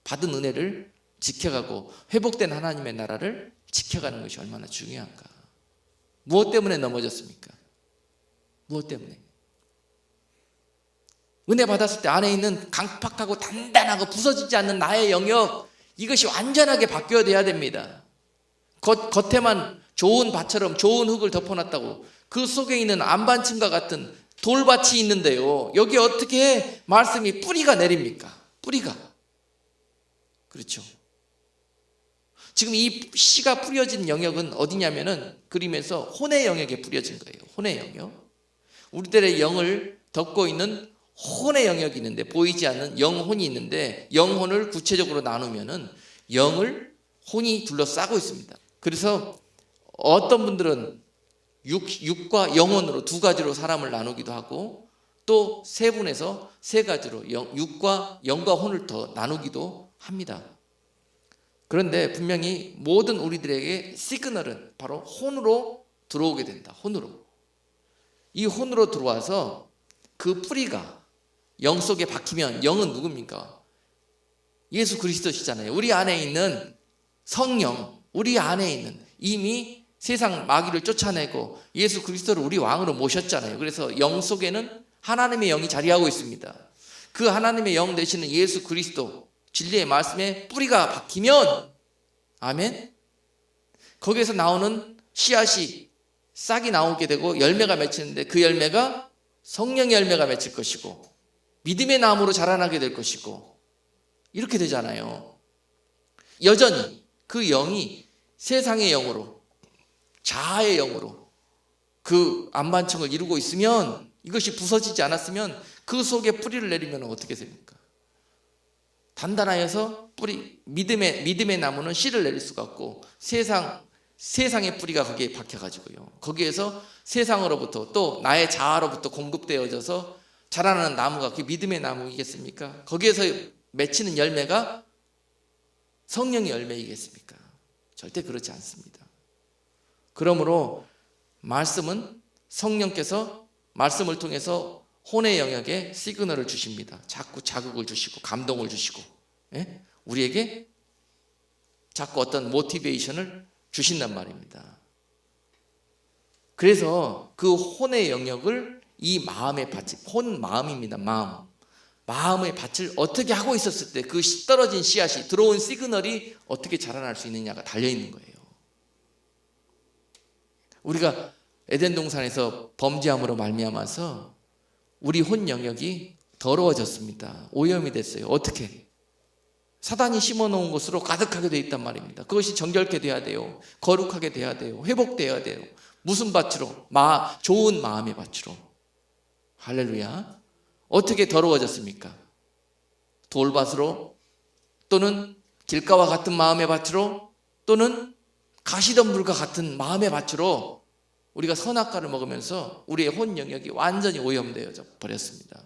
Speaker 1: 받은 은혜를 지켜가고 회복된 하나님의 나라를 지켜가는 것이 얼마나 중요한가. 무엇 때문에 넘어졌습니까? 무엇 때문에? 은혜 받았을 때 안에 있는 강팍하고 단단하고 부서지지 않는 나의 영역, 이것이 완전하게 바뀌어야 돼야 됩니다. 겉에만 좋은 밭처럼 좋은 흙을 덮어놨다고 그 속에 있는 안반층과 같은 돌밭이 있는데요, 여기 어떻게 말씀이 뿌리가 내립니까? 뿌리가. 그렇죠. 지금 이 씨가 뿌려진 영역은 어디냐면은 그림에서 혼의 영역에 뿌려진 거예요. 혼의 영역. 우리들의 영을 덮고 있는 혼의 영역이 있는데, 보이지 않는 영혼이 있는데, 영혼을 구체적으로 나누면은 영을 혼이 둘러싸고 있습니다. 그래서 어떤 분들은 육과 영혼으로 두 가지로 사람을 나누기도 하고, 또 세 분에서 세 가지로 육과 영과 혼을 더 나누기도 합니다. 그런데 분명히 모든 우리들에게 시그널은 바로 혼으로 들어오게 된다. 혼으로. 이 혼으로 들어와서 그 뿌리가 영 속에 박히면, 영은 누굽니까? 예수 그리스도시잖아요. 우리 안에 있는 성령, 우리 안에 있는, 이미 세상 마귀를 쫓아내고 예수 그리스도를 우리 왕으로 모셨잖아요. 그래서 영 속에는 하나님의 영이 자리하고 있습니다. 그 하나님의 영 되시는 예수 그리스도 진리의 말씀에 뿌리가 박히면, 아멘, 거기에서 나오는 씨앗이 싹이 나오게 되고 열매가 맺히는데, 그 열매가 성령의 열매가 맺힐 것이고 믿음의 나무로 자라나게 될 것이고, 이렇게 되잖아요. 여전히 그 영이 세상의 영으로, 자아의 영으로 그 안반층을 이루고 있으면, 이것이 부서지지 않았으면 그 속에 뿌리를 내리면 어떻게 됩니까? 단단하여서 뿌리, 믿음의 나무는 씨를 내릴 수가 없고, 세상의 뿌리가 거기에 박혀가지고요, 거기에서 세상으로부터 또 나의 자아로부터 공급되어져서 자라나는 나무가 그게 믿음의 나무이겠습니까? 거기에서 맺히는 열매가 성령의 열매이겠습니까? 절대 그렇지 않습니다. 그러므로 말씀은 성령께서 말씀을 통해서 혼의 영역에 시그널을 주십니다. 자꾸 자극을 주시고 감동을 주시고, 예? 우리에게 자꾸 어떤 모티베이션을 주신단 말입니다. 그래서 그 혼의 영역을, 이 마음의 밭, 혼 마음입니다. 마음의 밭을 어떻게 하고 있었을 때 그 떨어진 씨앗이, 들어온 시그널이 어떻게 자라날 수 있느냐가 달려있는 거예요. 우리가 에덴 동산에서 범죄함으로 말미암아서 우리 혼 영역이 더러워졌습니다. 오염이 됐어요. 어떻게? 사단이 심어놓은 것으로 가득하게 되어 있단 말입니다. 그것이 정결케 돼야 돼요. 거룩하게 돼야 돼요. 회복돼야 돼요. 무슨 밭으로? 좋은 마음의 밭으로. 할렐루야. 어떻게 더러워졌습니까? 돌밭으로, 또는 길가와 같은 마음의 밭으로, 또는 가시덤불과 같은 마음의 밭으로 우리가 선악과를 먹으면서 우리의 혼 영역이 완전히 오염되어 버렸습니다.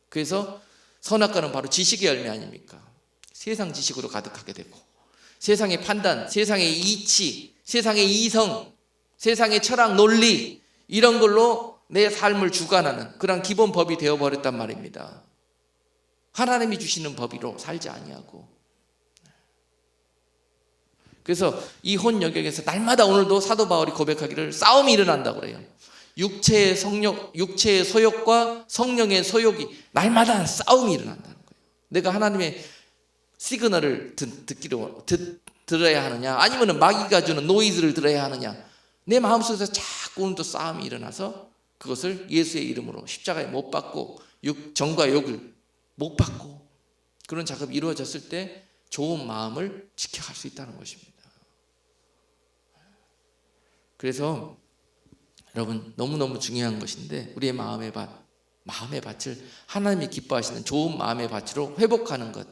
Speaker 1: 그래서 선악과는 바로 지식의 열매 아닙니까? 세상 지식으로 가득하게 되고, 세상의 판단, 세상의 이치, 세상의 이성, 세상의 철학, 논리 이런 걸로 내 삶을 주관하는 그런 기본 법이 되어버렸단 말입니다. 하나님이 주시는 법으로 살지 아니하고. 그래서 이 혼 여객에서 날마다 오늘도 사도 바울이 고백하기를 싸움이 일어난다고 그래요. 육체의 소욕과 성령의 소욕이 날마다 싸움이 일어난다는 거예요. 내가 하나님의 시그널을 들어야 하느냐, 아니면 마귀가 주는 노이즈를 들어야 하느냐. 내 마음속에서 자꾸 오늘도 싸움이 일어나서 그것을 예수의 이름으로 십자가에 못 박고 정과 욕을 못 받고 그런 작업이 이루어졌을 때 좋은 마음을 지켜갈 수 있다는 것입니다. 그래서 여러분 너무너무 중요한 것인데 우리의 마음의 밭을 하나님이 기뻐하시는 좋은 마음의 밭으로 회복하는 것.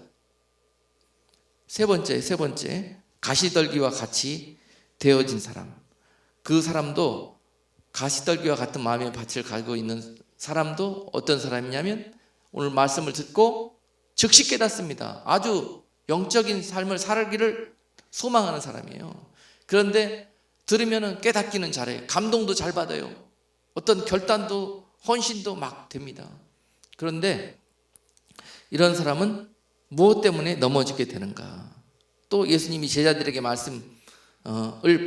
Speaker 1: 세 번째 가시떨기와 같이 되어진 사람. 그 사람도 가시떨기와 같은 마음의 밭을 가지고 있는 사람도 어떤 사람이냐면 오늘 말씀을 듣고 즉시 깨닫습니다. 아주 영적인 삶을 살기를 소망하는 사람이에요. 그런데 들으면 깨닫기는 잘해요. 감동도 잘 받아요. 어떤 결단도 헌신도 막 됩니다. 그런데 이런 사람은 무엇 때문에 넘어지게 되는가? 또 예수님이 제자들에게 말씀을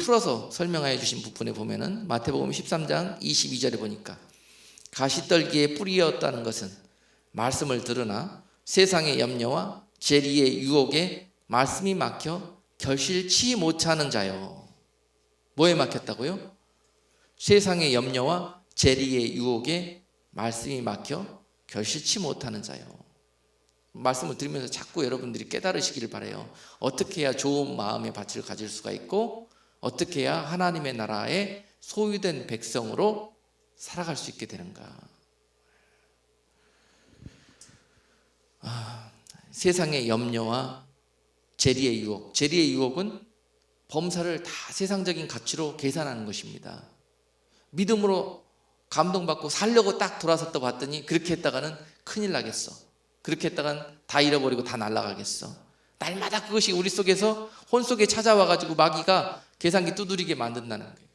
Speaker 1: 풀어서 설명하여 주신 부분에 보면은 마태복음 13장 22절에 보니까 가시떨기에 뿌리였다는 것은 말씀을 들으나 세상의 염려와 재리의 유혹에 말씀이 막혀 결실치 못하는 자요. 뭐에 막혔다고요? 세상의 염려와 재리의 유혹에 말씀이 막혀 결실치 못하는 자요. 말씀을 들으면서 자꾸 여러분들이 깨달으시기를 바라요. 어떻게 해야 좋은 마음의 밭을 가질 수가 있고 어떻게 해야 하나님의 나라의 소유된 백성으로 살아갈 수 있게 되는가. 세상의 염려와 재리의 유혹. 재리의 유혹은 범사를 다 세상적인 가치로 계산하는 것입니다. 믿음으로 감동받고 살려고 딱 돌아섰다 봤더니 그렇게 했다가는 큰일 나겠어. 그렇게 했다간 다 잃어버리고 다 날아가겠어. 날마다 그것이 우리 속에서 혼 속에 찾아와가지고 마귀가 계산기 두드리게 만든다는 거예요.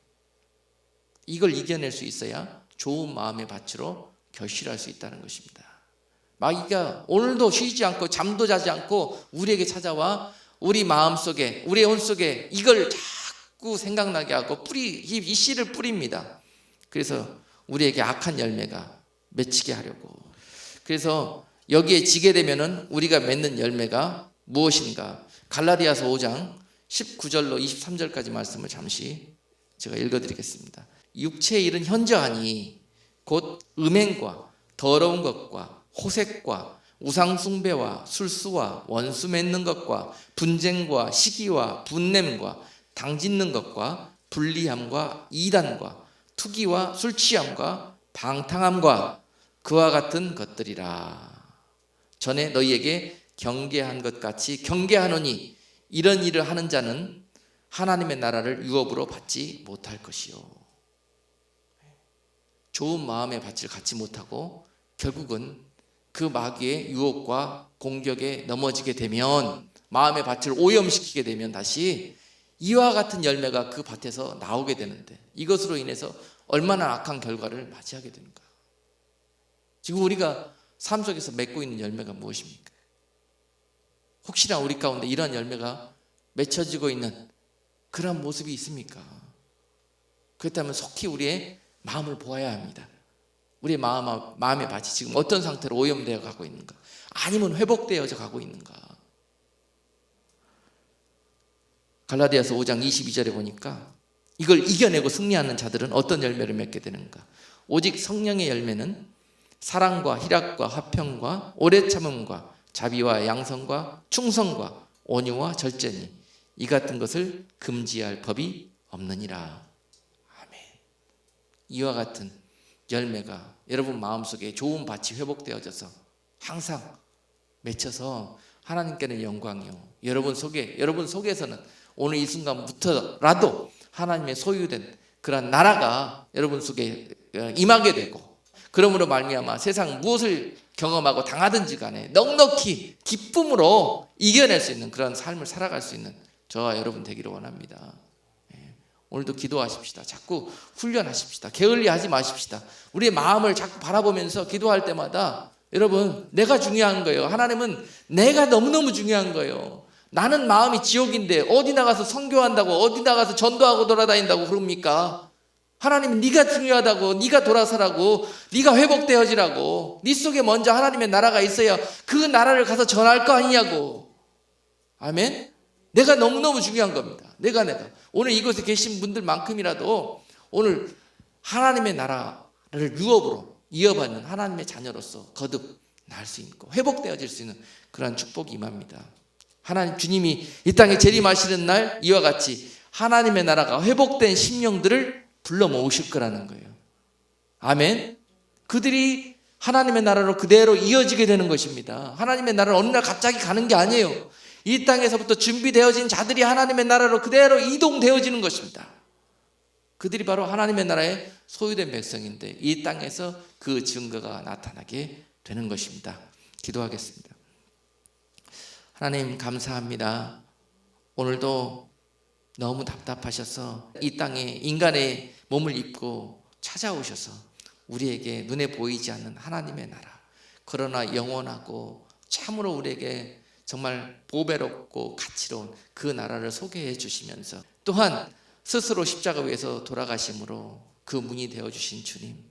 Speaker 1: 이걸 이겨낼 수 있어야 좋은 마음의 밭으로 결실할 수 있다는 것입니다. 마귀가 오늘도 쉬지 않고 잠도 자지 않고 우리에게 찾아와 우리 마음속에 우리의 혼 속에 이걸 자꾸 생각나게 하고 이 씨를 뿌립니다. 그래서 우리에게 악한 열매가 맺히게 하려고. 그래서 여기에 지게 되면은 우리가 맺는 열매가 무엇인가? 갈라디아서 5장 19절로 23절까지 말씀을 잠시 제가 읽어드리겠습니다. 육체의 일은 현저하니 곧 음행과 더러운 것과 호색과 우상숭배와 술수와 원수 맺는 것과 분쟁과 시기와 분냄과 당짓는 것과 불리함과 이단과 투기와 술취함과 방탕함과 그와 같은 것들이라. 전에 너희에게 경계한 것 같이 경계하노니 이런 일을 하는 자는 하나님의 나라를 유업으로 받지 못할 것이요. 좋은 마음의 밭을 갖지 못하고 결국은 그 마귀의 유혹과 공격에 넘어지게 되면 마음의 밭을 오염시키게 되면 다시 이와 같은 열매가 그 밭에서 나오게 되는데 이것으로 인해서 얼마나 악한 결과를 맞이하게 되는가. 지금 우리가 삶 속에서 맺고 있는 열매가 무엇입니까? 혹시나 우리 가운데 이러한 열매가 맺혀지고 있는 그런 모습이 있습니까? 그렇다면 속히 우리의 마음을 보아야 합니다. 우리의 마음의 밭이 지금 어떤 상태로 오염되어 가고 있는가? 아니면 회복되어져 가고 있는가? 갈라디아서 5장 22절에 보니까 이걸 이겨내고 승리하는 자들은 어떤 열매를 맺게 되는가? 오직 성령의 열매는 사랑과 희락과 화평과 오래 참음과 자비와 양성과 충성과 온유와 절제니 이 같은 것을 금지할 법이 없느니라. 아멘. 이와 같은 열매가 여러분 마음속에 좋은 밭이 회복되어져서 항상 맺혀서 하나님께는 영광이요. 여러분 속에서는 오늘 이 순간부터라도 하나님의 소유된 그런 나라가 여러분 속에 임하게 되고 그러므로 말미암아 세상 무엇을 경험하고 당하든지 간에 넉넉히 기쁨으로 이겨낼 수 있는 그런 삶을 살아갈 수 있는 저와 여러분 되기를 원합니다. 오늘도 기도하십시다. 자꾸 훈련하십시다. 게을리하지 마십시다. 우리의 마음을 자꾸 바라보면서 기도할 때마다 여러분, 내가 중요한 거예요. 하나님은 내가 너무너무 중요한 거예요. 나는 마음이 지옥인데 어디 나가서 선교한다고, 어디 나가서 전도하고 돌아다닌다고 그럽니까? 하나님은 네가 중요하다고, 네가 돌아서라고, 네가 회복되어지라고. 네 속에 먼저 하나님의 나라가 있어야 그 나라를 가서 전할 거 아니냐고. 아멘? 내가 너무너무 중요한 겁니다. 내가 오늘 이곳에 계신 분들만큼이라도 오늘 하나님의 나라를 유업으로 이어받는 하나님의 자녀로서 거듭 날 수 있고 회복되어질 수 있는 그러한 축복이 임합니다. 하나님 주님이 이 땅에 재림하시는 날 이와 같이 하나님의 나라가 회복된 심령들을 불러 모으실 거라는 거예요. 아멘. 그들이 하나님의 나라로 그대로 이어지게 되는 것입니다. 하나님의 나라를 어느 날 갑자기 가는 게 아니에요. 이 땅에서부터 준비되어진 자들이 하나님의 나라로 그대로 이동되어지는 것입니다. 그들이 바로 하나님의 나라의 소유된 백성인데 이 땅에서 그 증거가 나타나게 되는 것입니다. 기도하겠습니다. 하나님 감사합니다. 오늘도 너무 답답하셔서 이 땅에 인간의 몸을 입고 찾아오셔서 우리에게 눈에 보이지 않는 하나님의 나라, 그러나 영원하고 참으로 우리에게 정말 보배롭고 가치로운 그 나라를 소개해 주시면서 또한 스스로 십자가 위에서 돌아가심으로 그 문이 되어주신 주님,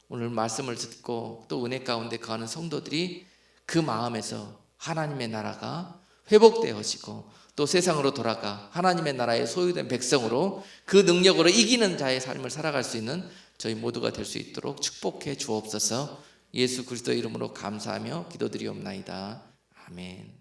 Speaker 1: 오늘 말씀을 듣고 또 은혜 가운데 거하는 성도들이 그 마음에서 하나님의 나라가 회복되어지고 또 세상으로 돌아가 하나님의 나라의 소유된 백성으로 그 능력으로 이기는 자의 삶을 살아갈 수 있는 저희 모두가 될 수 있도록 축복해 주옵소서. 예수 그리스도의 이름으로 감사하며 기도드리옵나이다. 아멘.